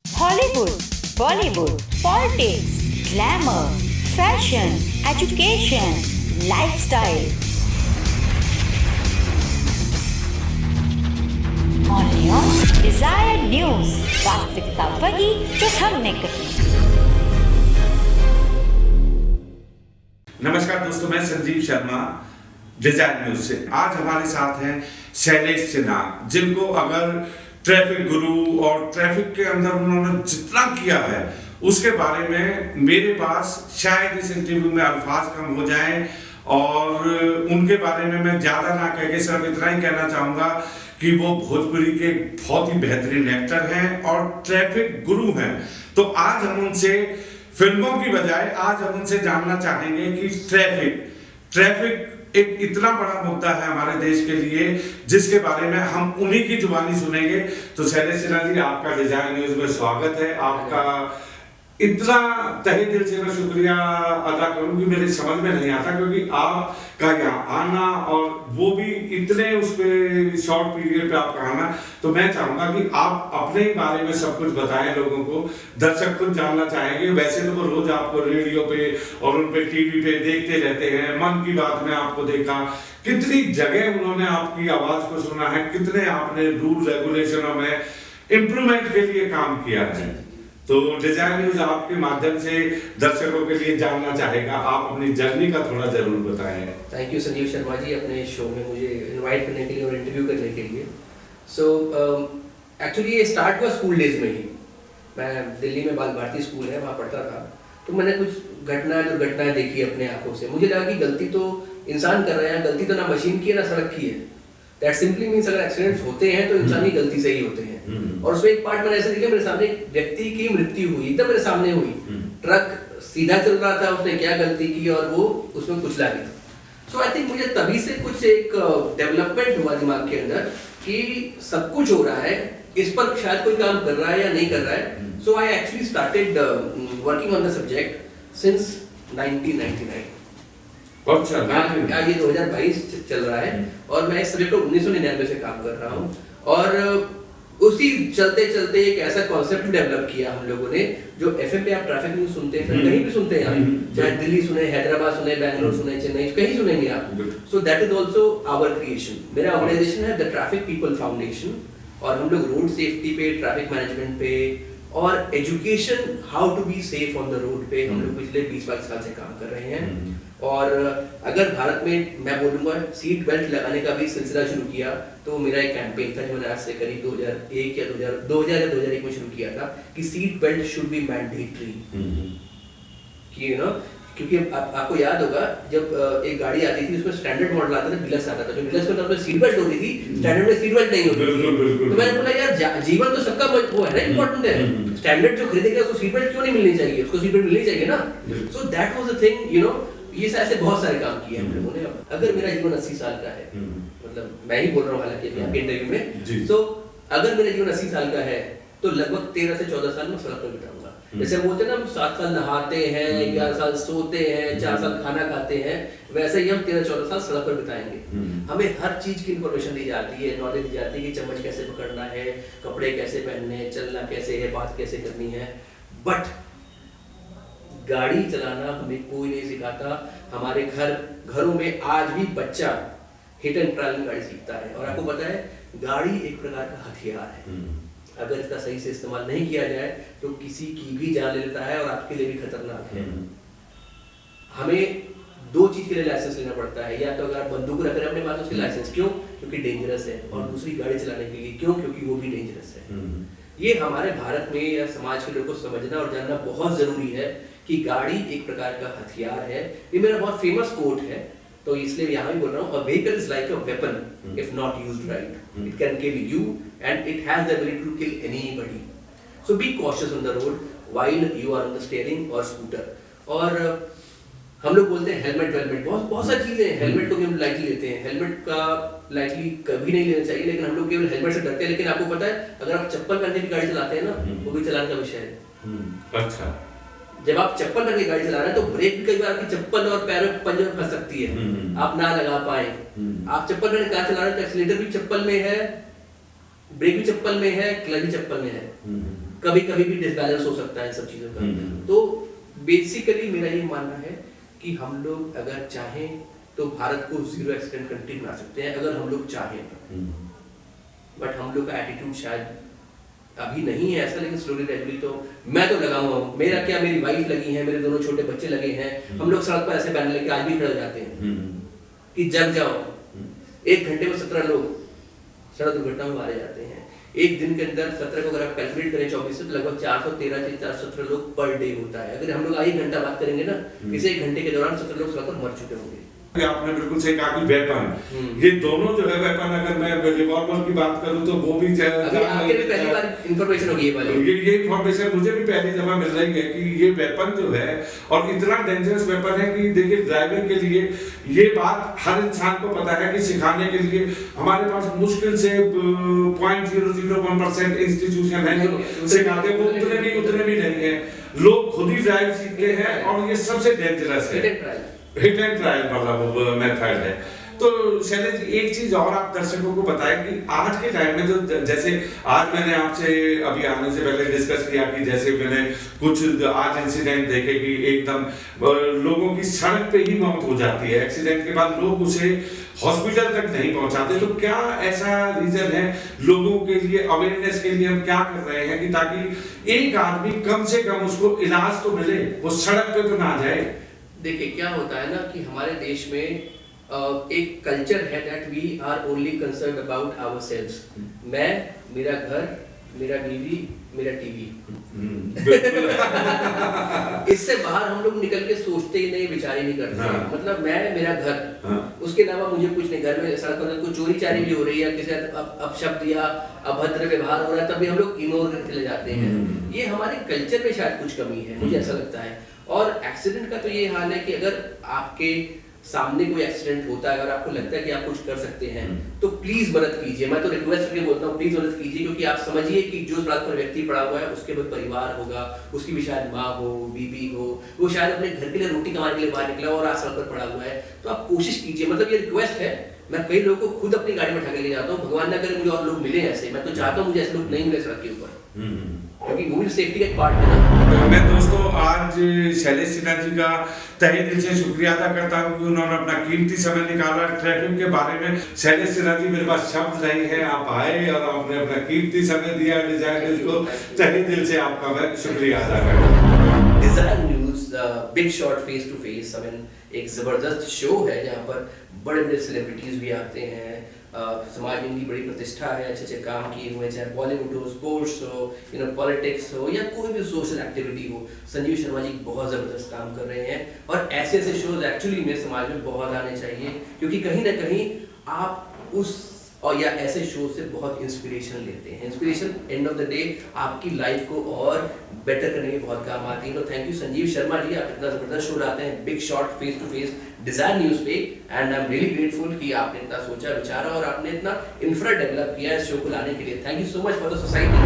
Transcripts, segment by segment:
Hollywood, Bollywood, politics, glamour, fashion, education, lifestyle. Only on Desire News. वास्तविकता वही जो हमने कही। नमस्कार दोस्तों, मैं संजीव शर्मा डिजायर न्यूज से। आज हमारे साथ हैं शैलेश सिन्हा, जिनको अगर ट्रैफिक गुरु और ट्रैफिक के अंदर उन्होंने जितना किया है उसके बारे में मेरे पास शायद इस इंटरव्यू में अल्फाज कम हो जाएं, और उनके बारे में मैं ज़्यादा ना कह के सिर्फ इतना ही कहना चाहूँगा कि वो भोजपुरी के बहुत ही बेहतरीन एक्टर हैं और ट्रैफिक गुरु हैं। तो आज हम उनसे फिल्मों की बजाय आज हम उनसे जानना चाहेंगे कि ट्रैफिक एक इतना बड़ा मुद्दा है हमारे देश के लिए, जिसके बारे में हम उन्हीं की जुबानी सुनेंगे। तो शैलेश सिन्हा जी, आपका डिजायर न्यूज में स्वागत है। आपका इतना तहे दिल से मैं शुक्रिया अदा करूं कि मेरे समझ में नहीं आता, क्योंकि आपका यहाँ आना और वो भी इतने उस पे शॉर्ट पीरियड पे आपका आना, तो मैं चाहूंगा कि आप अपने बारे में सब कुछ बताएं लोगों को। दर्शक कुछ जानना चाहेंगे। वैसे तो वो रोज आपको रेडियो पे और उन पे टीवी पे देखते रहते हैं, मन की बात में आपको देखा, कितनी जगह उन्होंने आपकी आवाज को सुना है, कितने आपने रूल रेगुलेशनों में इम्प्रूवमेंट के लिए काम किया है। तो डिजायर न्यूज आपके माध्यम से दर्शकों के लिए जानना चाहेगा, आप अपनी जर्नी का थोड़ा जरूर बताएं। थैंक यू संजीव शर्मा जी, अपने शो में मुझे इनवाइट करने के लिए और इंटरव्यू करने के लिए। सो एक्चुअली ये स्टार्ट हुआ स्कूल डेज में ही। मैं दिल्ली में बाल भारती स्कूल है, वहाँ पढ़ता था। तो मैंने कुछ दुर्घटनाएं देखी अपने आंखों से। मुझे लगा कि गलती तो इंसान कर रहे हैं, गलती तो ना मशीन की है ना सड़क की है। दैट सिंपली मीन्स अगर एक्सीडेंट्स होते हैं तो इंसानी गलती से ही होते हैं। और उसमें एक पार्ट मैंने ऐसे देखा, मेरे सामने एक व्यक्ति की मृत्यु हुई, एकदम मेरे सामने हुई। ट्रक सीधा चल रहा था, उसने क्या गलती की और वो उसमें कुचला गया। सो आई थिंक मुझे तभी से कुछ एक डेवलपमेंट हुआ दिमाग के अंदर कि सब कुछ हो रहा है, इस पर शायद कोई काम कर रहा है या नहीं कर रहा है। So I actually started working on the subject since 1999। अच्छा, आज ये 2022 चल रहा है और मैं इस सब्जेक्ट को 1999 से काम कर रहा हूँ। और उसी चलते चलते एक ऐसा कॉन्सेप्ट डेवलप किया हम लोगों ने, जो एफएम पे आप ट्रैफिक न्यूज सुनते हैं, कहीं भी सुनते हैं आप, चाहे दिल्ली सुने, हैदराबाद सुने, बैंगलोर सुने, चेन्नई, कहीं सुनेंगे आप। So that is also our creation. मेरा ऑर्गेनाइजेशन है द ट्रैफिक पीपल फाउंडेशन, और हम लोग रोड सेफ्टी पे, ट्रैफिक मैनेजमेंट पे और education, how to be safe on the road पे हम लोग पिछले 20-22 साल से काम कर रहे हैं। और अगर भारत में मैं बोलूँगा सीट बेल्ट लगाने का भी सिलसिला शुरू किया, तो मेरा एक कैंपेन था जो मैंने आज से करीब 2001 या 2001 में शुरू किया था कि seat belt should be mandatory. कि यू नो, क्योंकि आपको याद होगा जब एक गाड़ी आती थी, उसमें स्टैंडर्ड मॉडल आता था, डिलक्स आता था। जो डिलक्स में उसमें सीट बेल्ट होती थी, स्टैंडर्ड में सीट बेल्ट नहीं होती थी। तो मैंने बोला यार, जीवन तो सबका वो है ना, इंपॉर्टेंट है। स्टैंडर्ड जो खरीदेगा उसको सीट बेल्ट क्यों नहीं मिलनी चाहिए, उसको सीट बेल्ट मिलनी चाहिए ना। So that was the thing, you know. ये ऐसे बहुत सारे काम किए हम लोगों ने। अगर मेरा जीवन 80 साल का है, मतलब मैं ही बोल रहा हूँ हालांकि आपके इंटरव्यू में, तो अगर मेरा जीवन 80 साल का है तो लगभग 13 से 14 साल में सड़क पर बिताऊंगा। जैसे बोलते हैं ना, हम 7 साल नहाते हैं, 11 साल सोते हैं, 4 साल खाना खाते हैं, वैसे ही हम 13-14 साल सड़क पर बिताएंगे। हमें हर चीज की इंफॉर्मेशन दी जाती है, नॉलेज दी जाती है कि चम्मच कैसे पकड़ना है, कपड़े कैसे पहनने हैं, चलना कैसे है, बात कैसे करनी है। बट गाड़ी चलाना हमें कोई नहीं सिखाता। हमारे घरों में आज भी बच्चा हिट एंड ट्रायल में गाड़ी सीखता है। और आपको पता है, गाड़ी एक प्रकार का हथियार है। अगर इसका सही से इस्तेमाल नहीं किया जाए तो किसी की भी जान ले लेता है और आपके लिए भी खतरनाक है। हमें 2 चीज के लिए लाइसेंस लेना पड़ता है। या तो अगर आप बंदूक रख रहे हैं अपने पास, उसके लाइसेंस क्यों? क्योंकि डेंजरस है। और दूसरी, गाड़ी चलाने के लिए क्यों? क्योंकि वो भी डेंजरस है। ये हमारे भारत में या समाज के लोगों को समझना और जानना बहुत जरूरी है कि गाड़ी एक प्रकार का हथियार है। ये मेरा बहुत फेमस कोट है, तो इसलिए यहाँ भी बोल रहा हूँ, a vehicle is like a weapon if not used right. It can kill you and it has the ability to kill anybody. So be cautious on the road while you are on the steering और scooter. और हम लोग बोलते हैं helmet, बहुत सारी चीजें हैं। हेलमेट को भी हम लाइटली लेते हैं। हेलमेट का लाइटली कभी नहीं लेना चाहिए, लेकिन हम लोग केवल हेलमेट से डरते हैं। लेकिन आपको पता है, अगर आप चप्पल पहन के गाड़ी चलाते हैं ना, वो भी चलान का विषय है। अच्छा, जब आप चप्पल पहन के गाड़ी चला रहे हैं तो ब्रेक भी कई बार आपकी चप्पल और पैरों में पंजे में फंस सकती है, आप ना लगा पाए। आप चप्पल पहन के कार चला रहे हैं तो एक्सीलेटर भी चप्पल में है, ब्रेक भी चप्पल में है, क्लच भी चप्पल में है। कभी कभी भी डिसबैलेंस हो सकता है इन सब चीज़ों का। तो बेसिकली मेरा ये मानना है कि हम लोग अगर चाहें तो भारत को 0 एक्सीडेंट कंट्री बना सकते हैं, अगर हम लोग चाहें। बट हम लोग का एटीट्यूड शायद अभी नहीं है ऐसा, लेकिन स्लोली ग्रेजुअली तो मैं तो लगा हुआ हूँ। मेरा क्या, मेरी वाइफ लगी है, मेरे दोनों छोटे बच्चे लगे हैं। हम लोग सड़क पर ऐसे बैनर लेके आज भी खड़े जाते हैं कि जग जाओ। 1 घंटे में 17 लोग सड़क दुर्घटना में मारे जाते हैं। एक दिन के अंदर 17 को अगर आप कैलकुलेट करें 24 से, तो लगभग 413 से 417 लोग पर डे होता है। अगर हम लोग 1 घंटा बात करेंगे ना, किसी 1 घंटे के दौरान 17 लोग सड़क पर मर चुके होंगे। आपने बिल्कुल सही कहा कि वेपन, ये दोनों जो है वेपन, अगर मैं रिवॉल्वर की बात करूं तो वो भी आपके भी पहली बार इंफॉर्मेशन होगी ये वाली। ये इंफॉर्मेशन मुझे भी पहली दफा मिल रही है कि ये वेपन जो है, और इतना डेंजरस वेपन है कि देखिए ड्राइविंग के लिए ये बात हर इंसान को पता है कि सिखाने के लिए हमारे पास मुश्किल से 0.001% इंस्टीट्यूशन है जो सिखाते हैं, वो उतने भी नहीं है। लोग खुद ही ड्राइव सीखते हैं, और ये सबसे डेंजरस है, हिट एंड ट्रायल वाला वो मेथड है। तो शैलेश जी, एक चीज और आप दर्शकों को बताएं कि आज के टाइम में जो, जैसे आज मैंने आपसे अभी आने से पहले डिस्कस किया कि जैसे मैंने कुछ आज इंसिडेंट देखे कि एकदम लोगों की सड़क पे ही मौत हो जाती है, एक्सीडेंट के बाद लोग उसे हॉस्पिटल तक नहीं पहुंचाते। तो क्या ऐसा रीजन है लोगों के लिए, अवेयरनेस के लिए हम क्या कर रहे हैं कि ताकि एक आदमी कम से कम उसको इलाज तो मिले, वो सड़क पे तो ना जाए? देखिए क्या होता है ना कि हमारे देश में एक कल्चर है that we are only concerned about ourselves. मैं, मेरा घर, मेरा बीवी, मेरा टीवी। इससे बाहर हम लोग निकल के सोचते ही नहीं, विचार ही नहीं करते। हाँ। मतलब मैं, मेरा घर, उसके अलावा मुझे कुछ नहीं। घर में सड़क पर कोई चोरी चारी भी हो रही है, किसी अपशब्द या अभद्र व्यवहार हो रहा है, तभी हम लोग इग्नोर करके चले जाते हैं। ये हमारे कल्चर में शायद कुछ कमी है, मुझे ऐसा लगता है। और एक्सीडेंट का तो ये हाल है कि अगर आपके सामने कोई एक्सीडेंट होता है और आपको लगता है कि आप कुछ कर सकते हैं, तो प्लीज मदद कीजिए। मैं तो रिक्वेस्ट करके बोलता हूँ, प्लीज मदद कीजिए, क्योंकि आप समझिए कि जो सड़क पर व्यक्ति पड़ा हुआ है उसके भी परिवार होगा, उसकी भी शायद माँ हो, बीबी हो, वो शायद अपने घर के लिए रोटी कमाने के लिए बाहर निकला और आज सड़क पर पड़ा हुआ है। तो आप कोशिश कीजिए, मतलब ये रिक्वेस्ट है। मैं कई लोगों को खुद अपनी गाड़ी में उठा के ले जाता हूँ, भगवान ना करे मुझे और लोग मिले ऐसे। मैं तो चाहता हूँ मुझे ऐसे लोग नहीं मिले सड़क के ऊपर, क्योंकि वो भी सेफ्टी का एक पार्ट है ना। मैं दोस्तों आज शैलेश सिन्हा जी का तहे दिल से शुक्रिया अदा करता हूँ कि उन्होंने अपना कीमती समय निकाला ट्रैफिक के बारे में। शैलेश सिन्हा जी, मेरे पास शब्द नहीं है, आप आए और आपने अपना कीमती समय दिया डिजाइन न्यूज को। तहे दिल से आपका मैं शुक्रिया अदा करता हूँ। Design news big shot face to face, एक जबरदस्त शो है जहाँ पर बड़े बड़े सेलिब्रिटीज भी आते हैं। समाज में इनकी बड़ी प्रतिष्ठा है, अच्छे अच्छे काम किए हुए, चाहे बॉलीवुड हो, स्पोर्ट्स हो, पॉलिटिक्स हो, या कोई भी सोशल एक्टिविटी हो। संजीव शर्मा जी बहुत ज़बरदस्त काम कर रहे हैं, और ऐसे ऐसे शोज एक्चुअली में समाज में बहुत आने चाहिए, क्योंकि कहीं ना कहीं आप उस और या ऐसे शो से बहुत इंस्पिरेशन लेते हैं। Inspiration end of the day आपकी लाइफ को और बेटर करने में बहुत काम आती है। तो थैंक यू संजीव शर्मा जी, आप इतना ज़बरदस्त शो लाते हैं, big shot face to face design news पे। And I am really grateful कि आपने इतना सोचा विचारा और आपने इतना इंफ्रा डेवलप किया इस शो को लाने के लिए। Thank you so much for the society.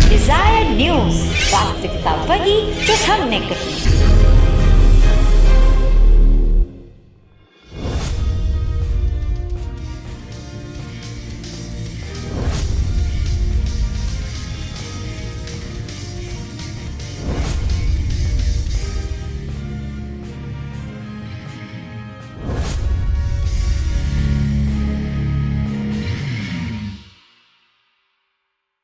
Desire news, वास्तविकता वही जो हमने कही।